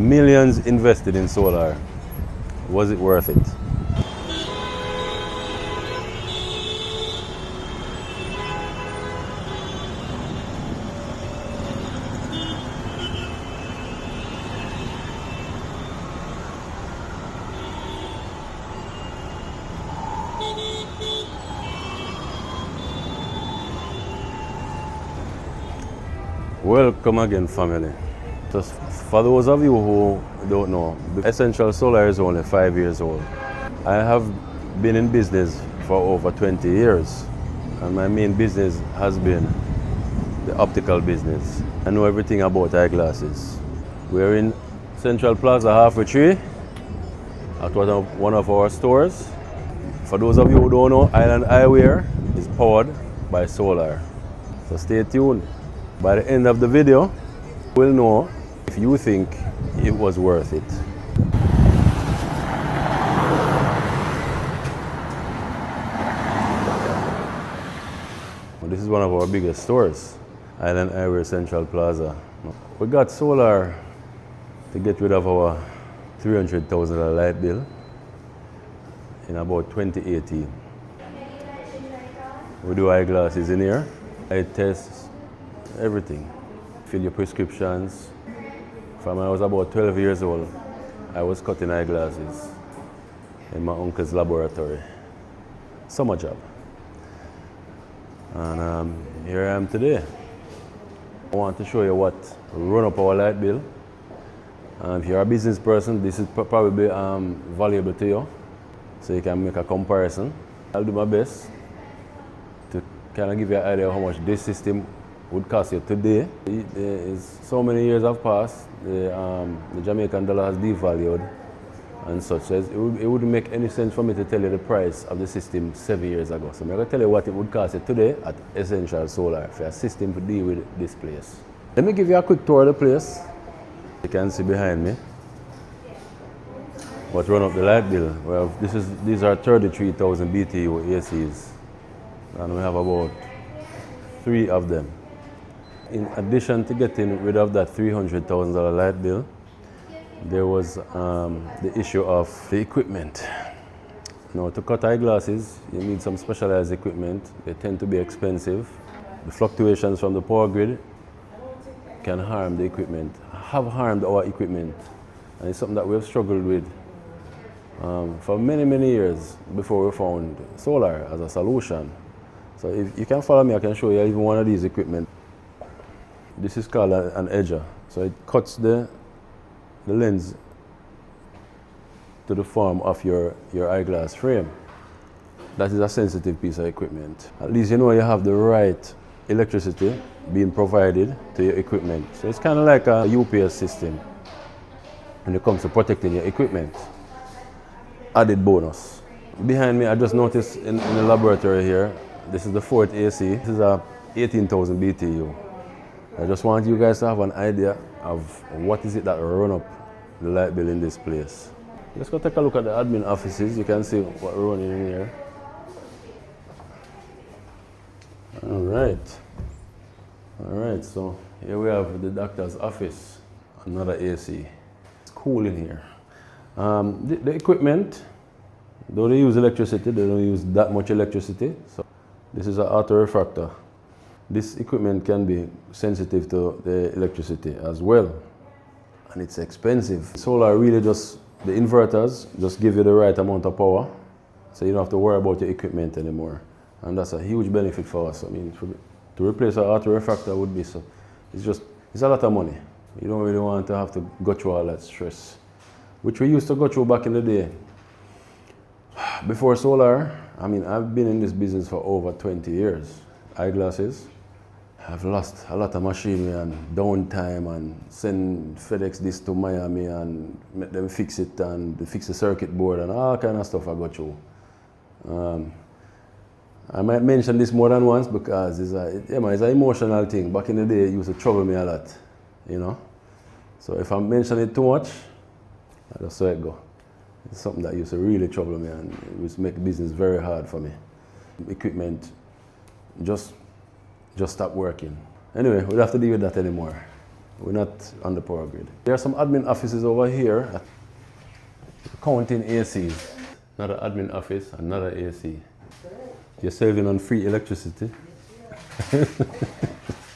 Millions invested in solar. Was it worth it? Welcome again, family. Just for those of you who don't know, Essential Solar is only 5 years old. I have been in business for over 20 years, and my main business has been the optical business. I know everything about eyeglasses. We're in Central Plaza, halfway tree, at one of our stores. For those of you who don't know, Island Eyewear is powered by solar. So stay tuned. By the end of the video, we'll know if you think it was worth it. Well, this is one of our biggest stores, Island Eyewear Central Plaza. We got solar to get rid of our $300,000 light bill in about 2018. We do eyeglasses in here. I test everything. Fill your prescriptions. From when I was about 12 years old, I was cutting eyeglasses in my uncle's laboratory. Summer job. And here I am today. I want to show you what run up our light bill. If you're a business person, this is probably valuable to you, so you can make a comparison. I'll do my best to kind of give you an idea of how much this system would cost you today. So many years have passed, the Jamaican dollar has devalued and such. It wouldn't make any sense for me to tell you the price of the system 7 years ago. So I'm going to tell you what it would cost you today at Essential Solar for a system to deal with this place. Let me give you a quick tour of the place. You can see behind me what run up the light bill. Well, these are 33,000 BTU ACs, and we have about 3 of them. In addition to getting rid of that $300,000 light bill, there was the issue of the equipment. Now, to cut eyeglasses, you need some specialized equipment. They tend to be expensive. The fluctuations from the power grid can harm the equipment, have harmed our equipment. And it's something that we've struggled with for many, many years before we found solar as a solution. So if you can follow me, I can show you even one of these equipment. This is called an edger. So it cuts the lens to the form of your eyeglass frame. That is a sensitive piece of equipment. At least you know you have the right electricity being provided to your equipment. So it's kind of like a UPS system when it comes to protecting your equipment. Added bonus. Behind me, I just noticed in the laboratory here, this is the 4th AC. This is a 18,000 BTU. I just want you guys to have an idea of what is it that run up the light bill in this place. Let's go take a look at the admin offices. You can see what we're running in here. All right, so here we have the doctor's office, another AC. It's cool in here. The equipment, though they use electricity, they don't use that much electricity. So this is an auto refractor. This equipment can be sensitive to the electricity as well, and it's expensive. Solar really the inverters just give you the right amount of power, so you don't have to worry about your equipment anymore. And that's a huge benefit for us. I mean, to replace an auto refractor would be so, it's a lot of money. You don't really want to have to go through all that stress, which we used to go through back in the day. Before solar, I mean, I've been in this business for over 20 years. Eyeglasses. I've lost a lot of machinery and downtime and send FedEx this to Miami and make them fix it and fix the circuit board and all kind of stuff I go through. I might mention this more than once because it's an emotional thing. Back in the day, it used to trouble me a lot, you know. So if I mention it too much, I just let it go. It's something that used to really trouble me and it used to make business very hard for me. Equipment just stopped working. Anyway, we don't have to deal with that anymore. We're not on the power grid. There are some admin offices over here counting ACs. Another admin office, another AC. You're saving on free electricity.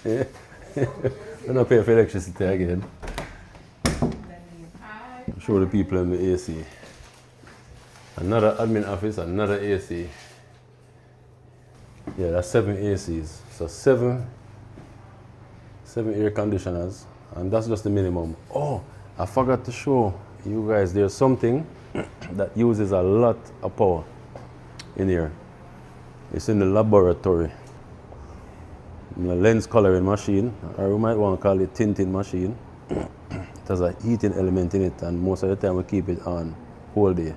Yeah. We're not paying for electricity again. Show the people in the AC. Another admin office, another AC. Yeah, that's 7 ACs. So seven air conditioners, and that's just the minimum. Oh, I forgot to show you guys, there's something that uses a lot of power in here. It's in the laboratory. The lens coloring machine, or we might want to call it tinting machine. It has a heating element in it, and most of the time we keep it on whole day.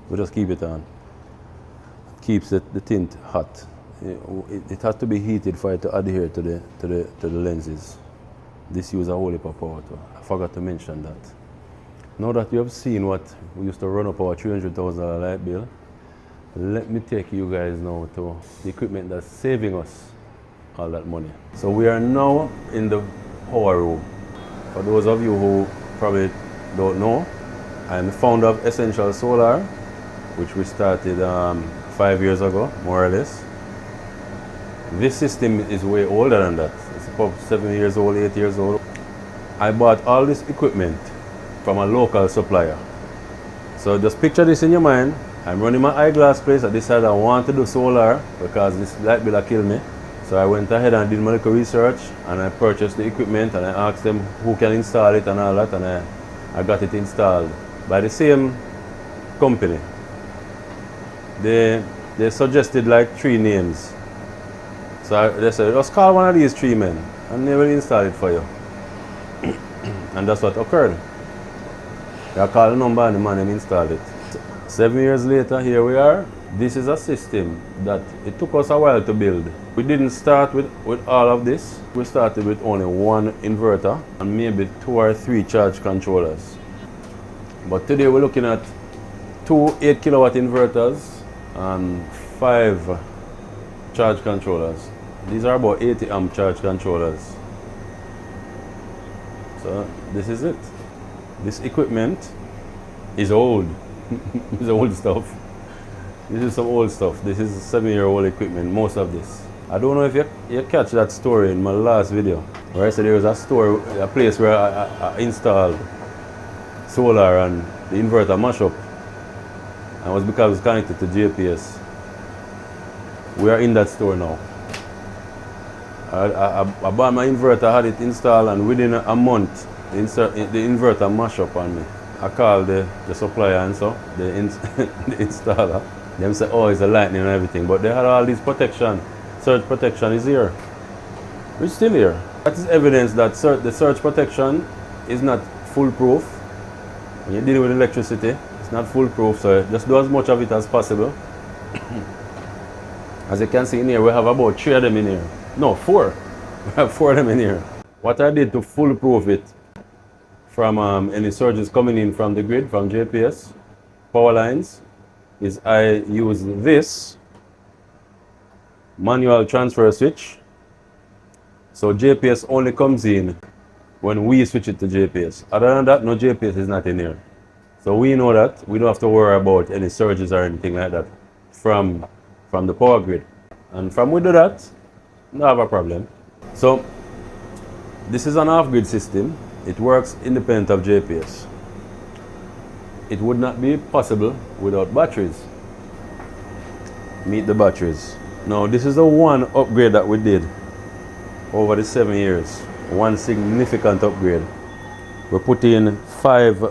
We just keep it on. It keeps the tint hot. It has to be heated for it to adhere to the lenses. This uses a whole heap of power too. I forgot to mention that. Now that you have seen what we used to run up our $300,000 light bill, let me take you guys now to the equipment that's saving us all that money. So we are now in the power room. For those of you who probably don't know, I'm the founder of Essential Solar, which we started 5 years ago, more or less. This system is way older than that. It's about 7 years old, 8 years old. I bought all this equipment from a local supplier. So just picture this in your mind. I'm running my eyeglass place. I decided I want to do solar because this light bill killed me. So I went ahead and did my little research, and I purchased the equipment, and I asked them who can install it and all that, and I got it installed by the same company. They suggested like 3 names. So they said, just call one of these 3 men and they will install it for you. And that's what occurred. I called the number and the man installed it. 7 years later, here we are. This is a system that it took us a while to build. We didn't start with all of this. We started with only 1 inverter and maybe 2 or 3 charge controllers. But today we're looking at 2 8 kilowatt inverters and 5 charge controllers. These are about 80 amp charge controllers. So this is it. This equipment is old. It's old stuff. This is some old stuff. This is 7-year-old equipment, most of this. I don't know if you catch that story in my last video, where I said there was a place where I installed solar and the inverter mash up. And it was because it was connected to GPS. We are in that store now. I bought my inverter, had it installed, and within a month, the inverter mash up on me. I called the supplier and so, the installer. Them say, oh, it's a lightning and everything, but they had all this protection. Surge protection is here. It's still here. That is evidence that the surge protection is not foolproof. When you're dealing with electricity, it's not foolproof, so just do as much of it as possible. As you can see in here, we have about 3 of them in here. No, 4. We have 4 of them in here. What I did to foolproof it from any surges coming in from the grid, from JPS, power lines, is I use this manual transfer switch. So JPS only comes in when we switch it to JPS. Other than that, no JPS is not in here. So we know that we don't have to worry about any surges or anything like that from the power grid. And from we do that, no have a problem. So this is an off-grid system. It works independent of JPS. It would not be possible without batteries. Meet the batteries. Now this is the one upgrade that we did over the 7 years. One significant upgrade. We put in 5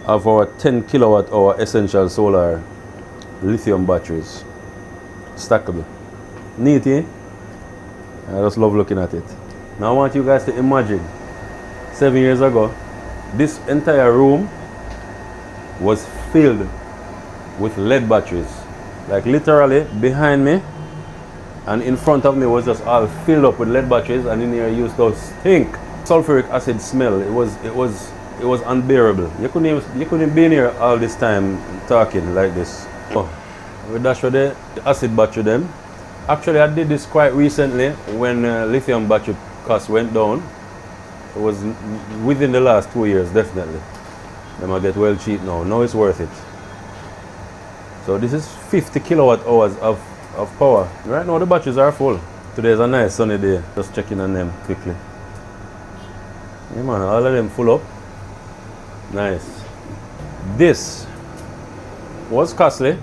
of our 10 kilowatt hour Essential Solar lithium batteries. Stackable. Neat, eh? I just love looking at it. Now I want you guys to imagine 7 years ago, this entire room was filled with lead batteries. Like literally behind me and in front of me was just all filled up with lead batteries, and in here used to stink. Sulfuric acid smell. It was unbearable. You couldn't be in here all this time talking like this. Oh, we dash with the acid battery them. Actually I did this quite recently when lithium battery cost went down. It was within the last 2 years, definitely. They might get well cheap now. Now it's worth it. So this is 50 kilowatt hours of power. Right now the batteries are full. Today's a nice sunny day. Just checking on them quickly. Yeah man, all of them full up. Nice. This was costly,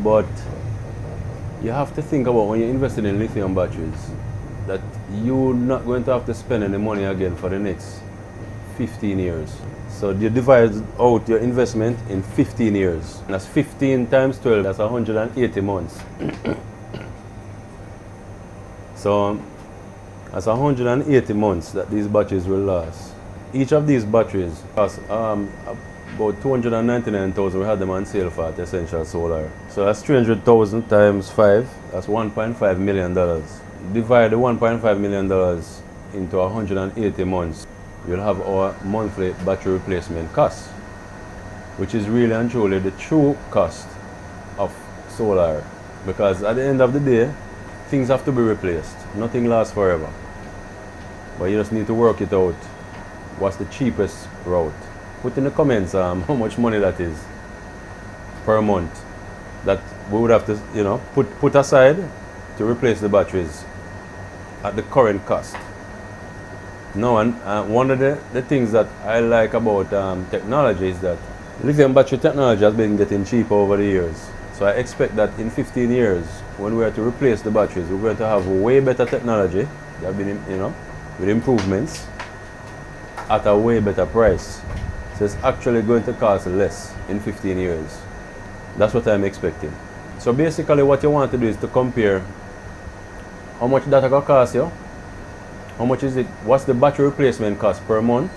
but you have to think about when you're investing in lithium batteries that you're not going to have to spend any money again for the next 15 years. So you divide out your investment in 15 years. And that's 15 times 12, that's 180 months. So that's 180 months that these batteries will last. Each of these batteries costs about 299,000. We had them on sale for at Essential Solar. So that's 300,000 times 5, that's $1.5 million. Divide the $1.5 million into 180 months. You'll have our monthly battery replacement cost, which is really and truly the true cost of solar. Because at the end of the day, things have to be replaced. Nothing lasts forever. But you just need to work it out. What's the cheapest route? Put in the comments how much money that is per month that we would have to, put aside to replace the batteries at the current cost. No, and one of the things that I like about technology is that lithium battery technology has been getting cheaper over the years. So I expect that in 15 years, when we are to replace the batteries, we're going to have way better technology that have been, with improvements at a way better price. So it's actually going to cost less in 15 years. That's what I'm expecting. So basically what you want to do is to compare how much that will cost you, how much is it, what's the battery replacement cost per month,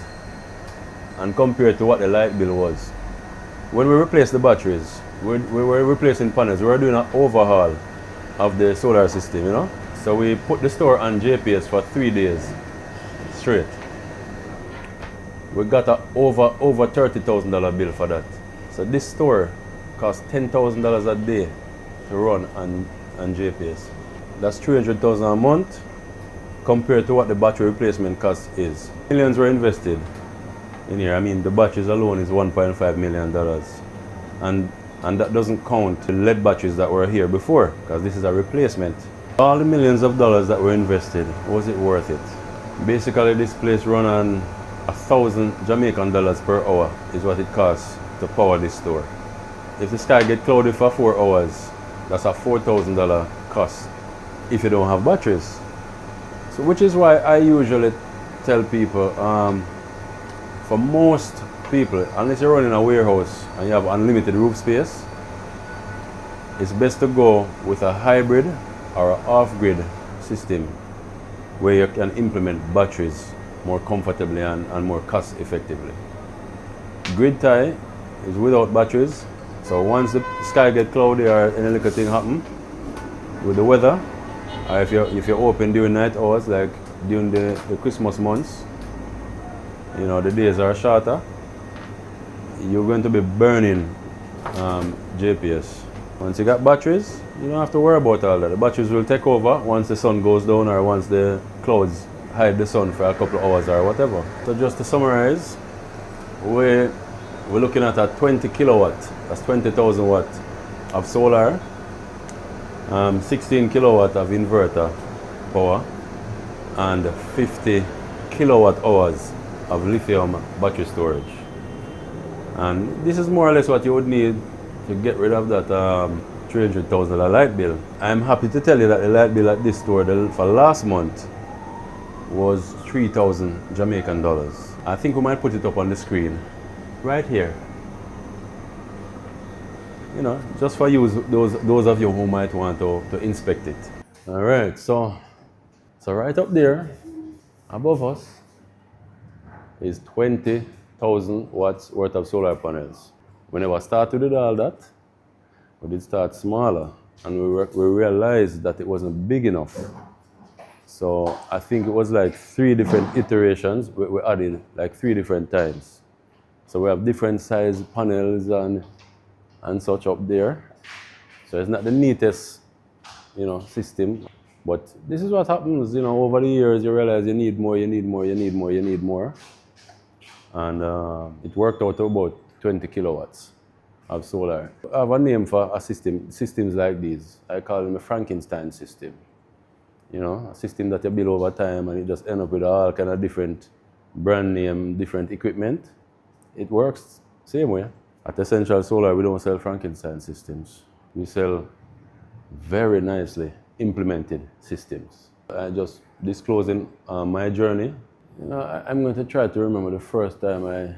and compare to what the light bill was. When we replace the batteries, we were replacing panels, we were doing an overhaul of the solar system, So we put the store on JPS for 3 days straight. We got a over $30,000 bill for that. So this store costs $10,000 a day to run on JPS. That's $300,000 a month compared to what the battery replacement cost is. Millions were invested in here. I mean, the batteries alone is $1.5 million. And that doesn't count the lead batteries that were here before, because this is a replacement. All the millions of dollars that were invested, was it worth it? Basically, this place run on 1,000 Jamaican dollars per hour is what it costs to power this store. If the sky get cloudy for 4 hours, that's a $4,000 cost if you don't have batteries. So which is why I usually tell people, for most people, unless you're running a warehouse and you have unlimited roof space, it's best to go with a hybrid or an off-grid system where you can implement batteries more comfortably and more cost effectively. Grid tie is without batteries, so once the sky get cloudy or any little thing happen with the weather, or if you're open during night hours, like during the Christmas months, the days are shorter, you're going to be burning JPS. Once you got batteries, you don't have to worry about all that. The batteries will take over once the sun goes down or once the clouds hide the sun for a couple of hours or whatever. So just to summarize, we're looking at a 20 kilowatt, that's 20,000 watt of solar, 16 kilowatt of inverter power, and 50 kilowatt hours of lithium battery storage. And this is more or less what you would need to get rid of that $300,000 light bill. I'm happy to tell you that the light bill at this store for last month was 3,000 Jamaican dollars. I think we might put it up on the screen right here. Just for you, those of you who might want to inspect it. All right, so right up there, above us, is 20,000 watts worth of solar panels. We never started with all that. We did start smaller, and we realized that it wasn't big enough. So I think it was like 3 different iterations. We added like 3 different times. So we have different size panels and such up there. So it's not the neatest, system. But this is what happens, you know, over the years you realize you need more, you need more, you need more, you need more. And it worked out to about 20 kilowatts of solar. I have a name for a systems like these. I call them a Frankenstein system. You know, a system that you build over time and it just end up with all kind of different brand name, different equipment. It works same way. At Essential Solar, we don't sell Frankenstein systems. We sell very nicely implemented systems. I just disclosing my journey. You know, I'm going to try to remember the first time I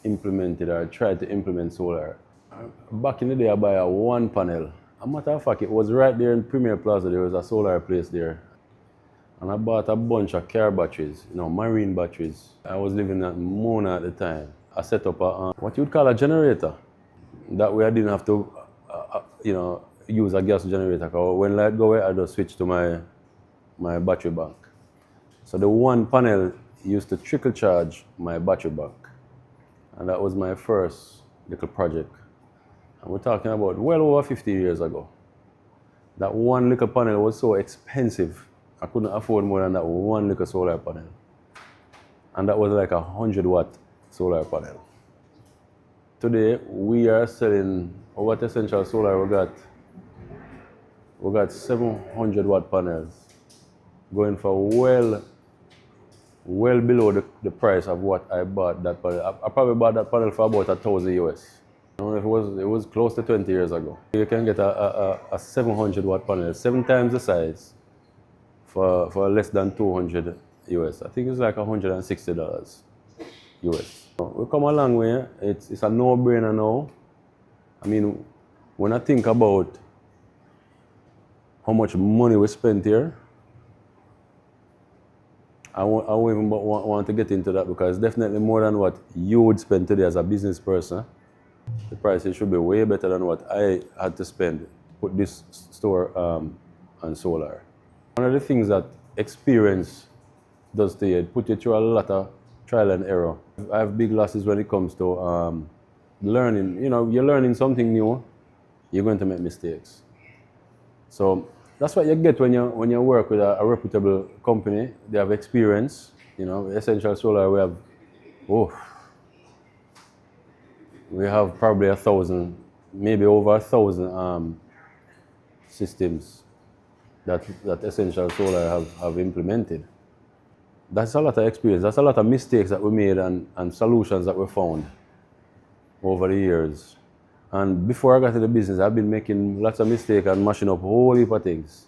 implemented or tried to implement solar. Back in the day, I buy a one panel. As a matter of fact, it was right there in Premier Plaza. There was a solar place there. And I bought a bunch of car batteries, you know, marine batteries. I was living at Mona at the time. I set up a, what you would call a generator. That way I didn't have to, you know, use a gas generator. Because when light go away, I just switch to my battery bank. So the one panel used to trickle charge my battery bank. And that was my first little project. And we're talking about well over 50 years ago. That one little panel was so expensive, I couldn't afford more than that one little solar panel. And that was like a 100-watt solar panel. Today, we are selling, over at Essential Solar, we got 700-watt panels going for well below the price of what I bought that panel. I probably bought that panel for about $1,000 US. I don't know if it was close to 20 years ago. You can get a 700-watt panel, 7 times the size, for less than 200 US. I think it's like $160 US. We come a long way. It's a no-brainer now. I mean, when I think about how much money we spent here, I won't even want to get into that because it's definitely more than what you would spend today as a business person. The prices should be way better than what I had to spend to put this store on solar. One of the things that experience does to you, it puts you through a lot of trial and error. I have big losses when it comes to learning. You know, you're learning something new, you're going to make mistakes. So that's what you get when you work with a reputable company. They have experience. You know, Essential Solar, we have probably 1,000, maybe over 1,000 systems that Essential Solar have implemented. That's a lot of experience. That's a lot of mistakes that we made and solutions that we found over the years. And before I got to the business, I've been making lots of mistakes and mashing up a whole heap of things.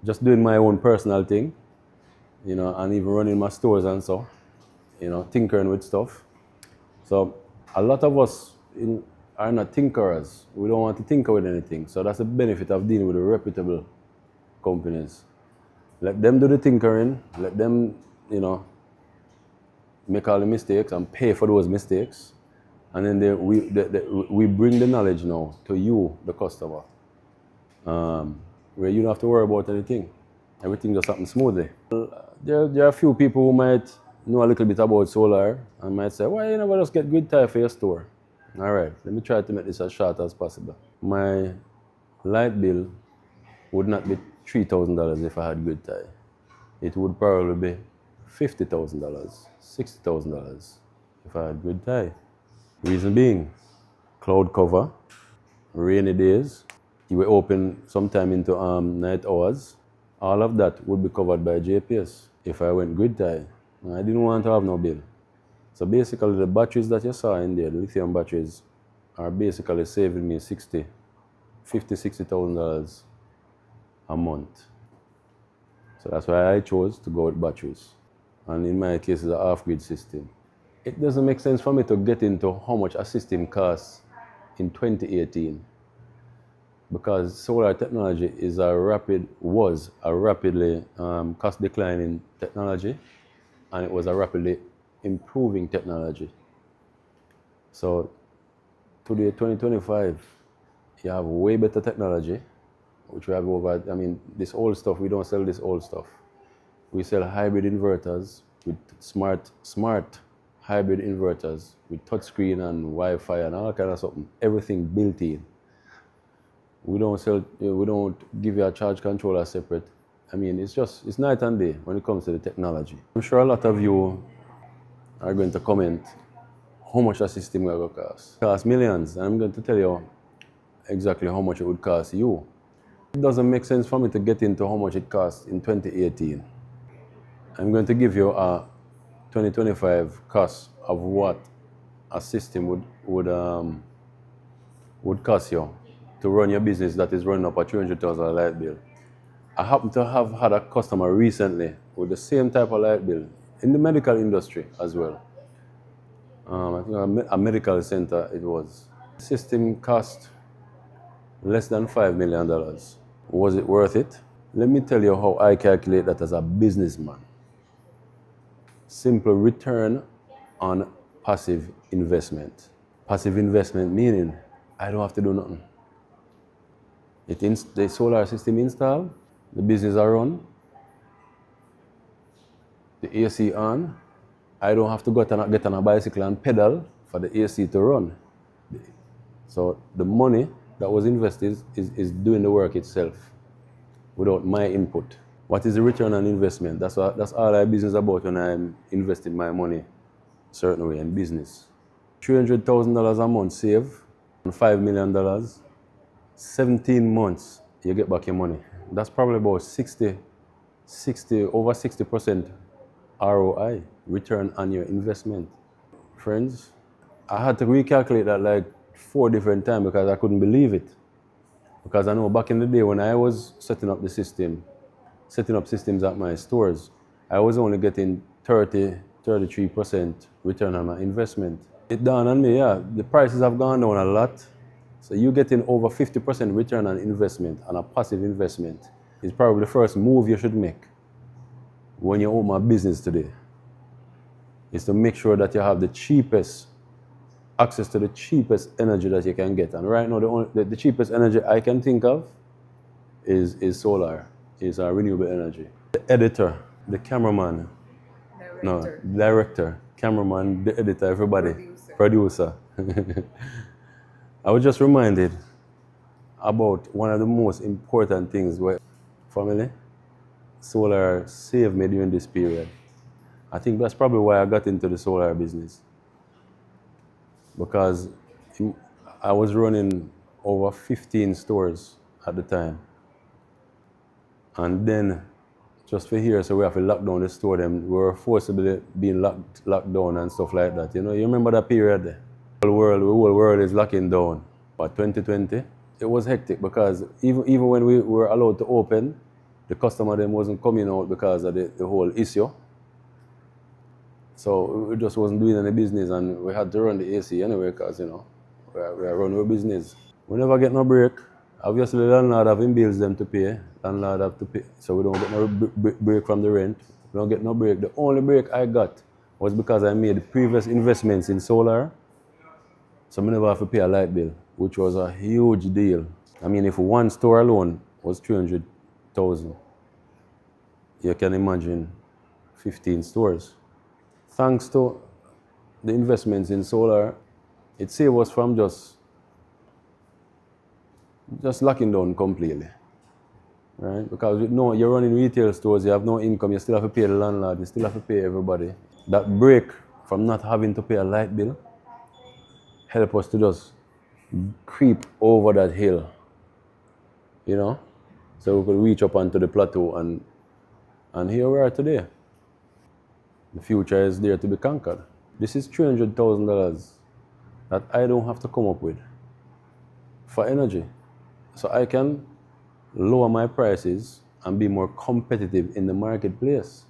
Just doing my own personal thing, you know, and even running my stores and so, you know, tinkering with stuff. So a lot of us are not tinkerers. We don't want to tinker with anything. So that's the benefit of dealing with the reputable companies. Let them do the tinkering, let them, you know, make all the mistakes and pay for those mistakes. And then we bring the knowledge now to you, the customer, where you don't have to worry about anything. Everything just happens smoothly. There are a few people who might know a little bit about solar and might say, why you never just get grid tie for your store? All right, let me try to make this as short as possible. My light bill would not be $3,000 if I had grid tie. It would probably be $50,000, $60,000 if I had grid tie. Reason being, cloud cover, rainy days, you will open sometime into night hours. All of that would be covered by JPS if I went grid tie. I didn't want to have no bill. So basically the batteries that you saw in there, the lithium batteries, are basically saving me $60,000 a month. So that's why I chose to go with batteries. And in my case, it's an off-grid system. It doesn't make sense for me to get into how much a system costs in 2018 because solar technology was a rapidly cost declining technology, and it was a rapidly improving technology. So today, 2025, you have way better technology, which we have over, I mean, this old stuff, we don't sell this old stuff. We sell hybrid inverters with smart hybrid inverters with touchscreen and Wi-Fi and all kind of something, everything built in. We don't give you a charge controller separate. I mean, it's night and day when it comes to the technology. I'm sure a lot of you are going to comment how much a system will cost. It costs millions, and I'm going to tell you exactly how much it would cost you. It doesn't make sense for me to get into how much it costs in 2018. I'm going to give you a 2025 cost of what a system would cost you to run your business that is running up a 300,000 light bill. I happen to have had a customer recently with the same type of light bill in the medical industry as well. I think a medical center it was. The system cost less than $5 million. Was it worth it? Let me tell you how I calculate that as a businessman. Simple return on passive investment. Passive investment meaning I don't have to do nothing. The solar system installed, the business are run, the AC on. I don't have to get on a bicycle and pedal for the AC to run. So the money that was invested is doing the work itself without my input. What is the return on investment? That's all I business about when I'm investing my money a certain way in business. $300,000 a month save, $5 million, 17 months you get back your money. That's probably about over 60% ROI, return on your investment. Friends, I had to recalculate that like 4 different times because I couldn't believe it. Because I know back in the day when I was setting up systems at my stores, I was only getting 33% return on my investment. It dawned on me, yeah, the prices have gone down a lot. So you getting over 50% return on investment on a passive investment is probably the first move you should make when you own a business today. Is to make sure that you have access to the cheapest energy that you can get. And right now, the cheapest energy I can think of is solar, is renewable energy. The editor, the cameraman, director, cameraman, the editor, everybody, producer. I was just reminded about one of the most important things where family, solar saved me during this period. I think that's probably why I got into the solar business. Because I was running over 15 stores at the time. And then, just for here, so we have to lock down the store, we were forcibly being locked down and stuff like that. You know, you remember that period? The whole world is locking down. But 2020, it was hectic because even when we were allowed to open, the customer then wasn't coming out because of the whole issue. So we just wasn't doing any business and we had to run the AC anyway because, you know, we are running our business. We never get no break. Obviously, the landlord having bills them to pay. Landlord have to pay, so we don't get no break from the rent. We don't get no break. The only break I got was because I made previous investments in solar. So I never have to pay a light bill, which was a huge deal. I mean, if one store alone was 300,000, you can imagine 15 stores. Thanks to the investments in solar, it saved us from just locking down completely, right? Because you're running retail stores, you have no income, you still have to pay the landlord, you still have to pay everybody. That break from not having to pay a light bill help us to just creep over that hill, you know? So we could reach up onto the plateau and here we are today. The future is there to be conquered. This is $300,000 that I don't have to come up with for energy. So I can lower my prices and be more competitive in the marketplace.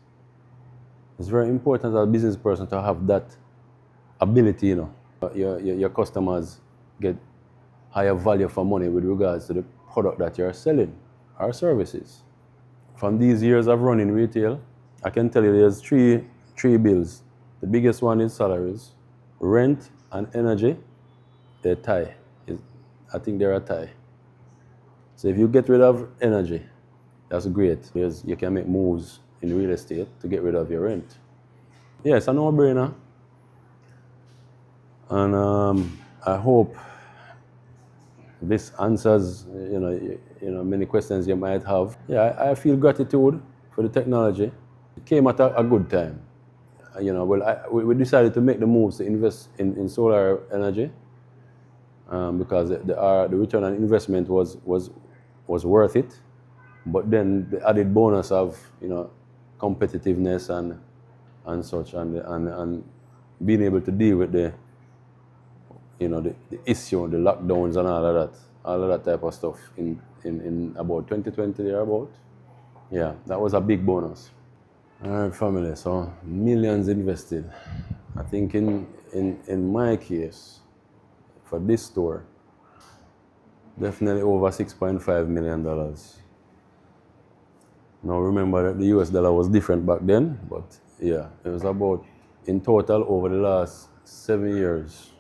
It's very important as a business person to have that ability, you know. Your customers get higher value for money with regards to the product that you're selling or services. From these years of running retail, I can tell you there's three bills. The biggest one is salaries, rent, and energy. They're tie. I think they're a tie. So if you get rid of energy, that's great. Because you can make moves in real estate to get rid of your rent. Yeah, it's a no-brainer. And I hope this answers, many questions you might have. Yeah, I feel gratitude for the technology. It came at a good time. We decided to make the moves to invest in solar energy because the return on investment was worth it. But then the added bonus of competitiveness and such and being able to deal with the issue, the lockdowns and all of that type of stuff in about 2020 thereabout. Yeah, that was a big bonus. All right, family. So millions invested. I think in my case, for this store, definitely over $6.5 million. Now remember that the US dollar was different back then, but yeah, it was about in total over the last 7 years,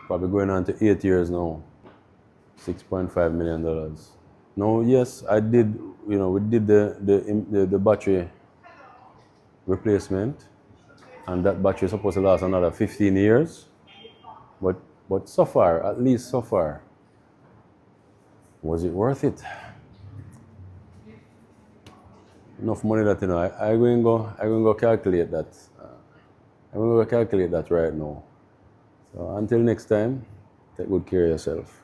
probably going on to 8 years now, $6.5 million. Now, yes, I did. We did the battery replacement, and that battery is supposed to last another 15 years. But so far, at least so far, was it worth it? Enough money that I'm going to go calculate that. I'm going to go calculate that right now. So until next time, take good care of yourself.